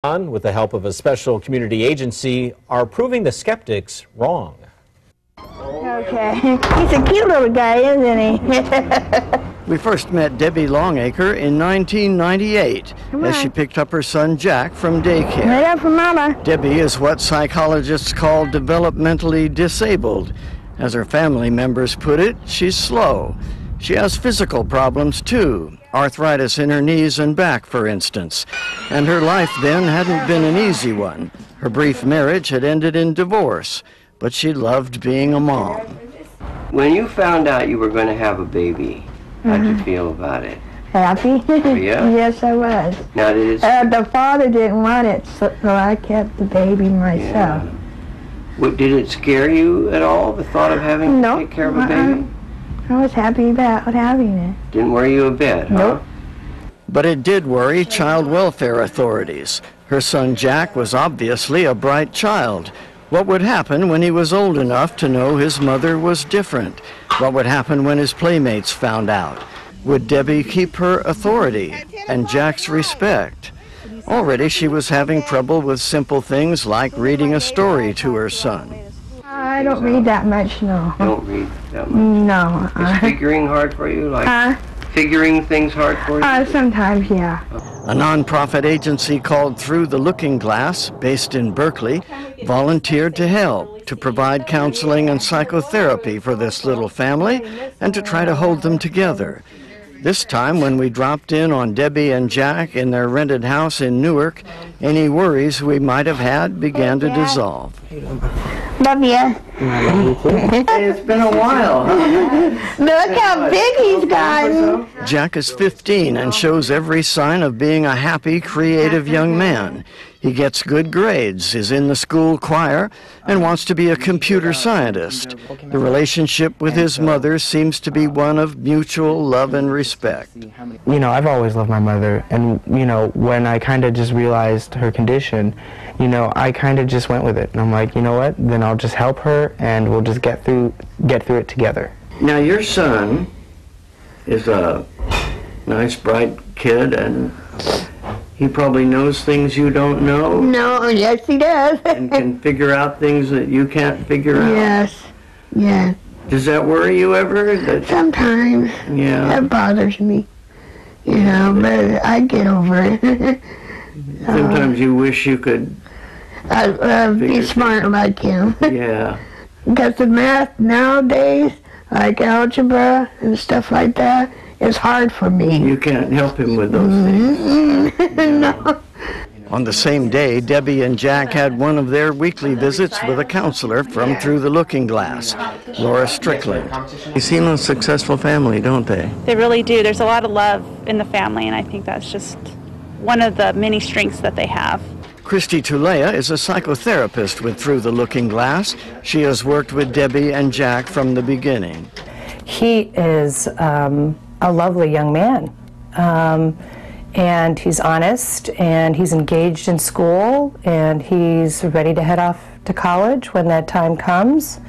With the help of a special community agency, are proving the skeptics wrong. Okay, he's a cute little guy, isn't he? We first met Debbie Longacre in 1998 as she picked up her son Jack from daycare. Right up for Mama. Debbie is what psychologists call developmentally disabled. As her family members put it, she's slow. She has physical problems too, arthritis in her knees and back, for instance. And her life then hadn't been an easy one. Her brief marriage had ended in divorce, but she loved being a mom. When you found out you were going to have a baby, how'd you feel about it? Happy? Yeah? Yes, I was. Now, the father didn't want it, so I kept the baby myself. Yeah. Did it scare you at all, the thought of having to take care of a baby? I was happy about having it. Didn't worry you a bit, huh? Nope. But it did worry child welfare authorities. Her son Jack was obviously a bright child. What would happen when he was old enough to know his mother was different? What would happen when his playmates found out? Would Debbie keep her authority and Jack's respect? Already she was having trouble with simple things like reading a story to her son. I don't read that much, no. You don't read that much? No. Is figuring hard for you? Figuring things hard for you? Sometimes, yeah. A nonprofit agency called Through the Looking Glass, based in Berkeley, volunteered to help, to provide counseling and psychotherapy for this little family, and to try to hold them together. This time, when we dropped in on Debbie and Jack in their rented house in Newark, any worries we might have had began to dissolve. Love ya. Hey, it's been a while, huh? Look how big he's gotten. Jack is 15 and shows every sign of being a happy, creative young man. He gets good grades, is in the school choir, and wants to be a computer scientist. The relationship with his mother seems to be one of mutual love and respect. You know, I've always loved my mother, and, you know, when I kind of just realized her condition, you know, I kind of just went with it. And I'm like, you know what, then I'll just help her, and we'll just get through it together. Now, your son is a nice, bright kid, and he probably knows things you don't know. No, yes he does. And can figure out things that you can't figure out. Yes, yeah. Does that worry you ever? Sometimes. Yeah. That bothers me. You know, but I get over it. Sometimes you wish you could be smart like him. Yeah. Because the math nowadays, like algebra and stuff like that, is hard for me. You can't help him with those things. No. On the same day, Debbie and Jack had one of their weekly visits with a counselor from Through the Looking Glass, Laura Strickland. They seem a successful family, don't they? They really do. There's a lot of love in the family, and I think that's just one of the many strengths that they have. Christy Tulea is a psychotherapist with Through the Looking Glass. She has worked with Debbie and Jack from the beginning. He is a lovely young man, and he's honest, and he's engaged in school, and he's ready to head off to college when that time comes.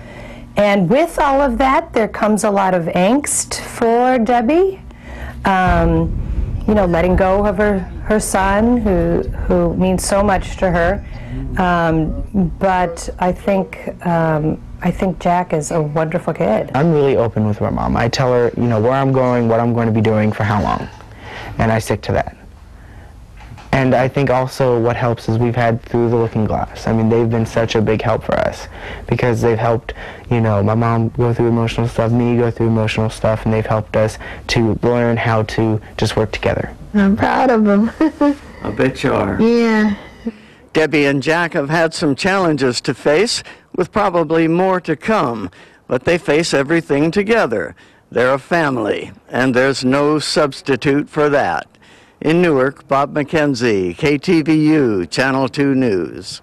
And with all of that, there comes a lot of angst for Debbie. You know, letting go of her son, who means so much to her. But I think Jack is a wonderful kid. I'm really open with my mom. I tell her, you know, where I'm going, what I'm going to be doing, for how long, and I stick to that. And I think also what helps is we've had Through the Looking Glass. I mean, they've been such a big help for us because they've helped, you know, my mom go through emotional stuff, me go through emotional stuff, and they've helped us to learn how to just work together. I'm proud of them. I bet you are. Yeah. Debbie and Jack have had some challenges to face, with probably more to come, but they face everything together. They're a family, and there's no substitute for that. In Newark, Bob McKenzie, KTVU, Channel 2 News.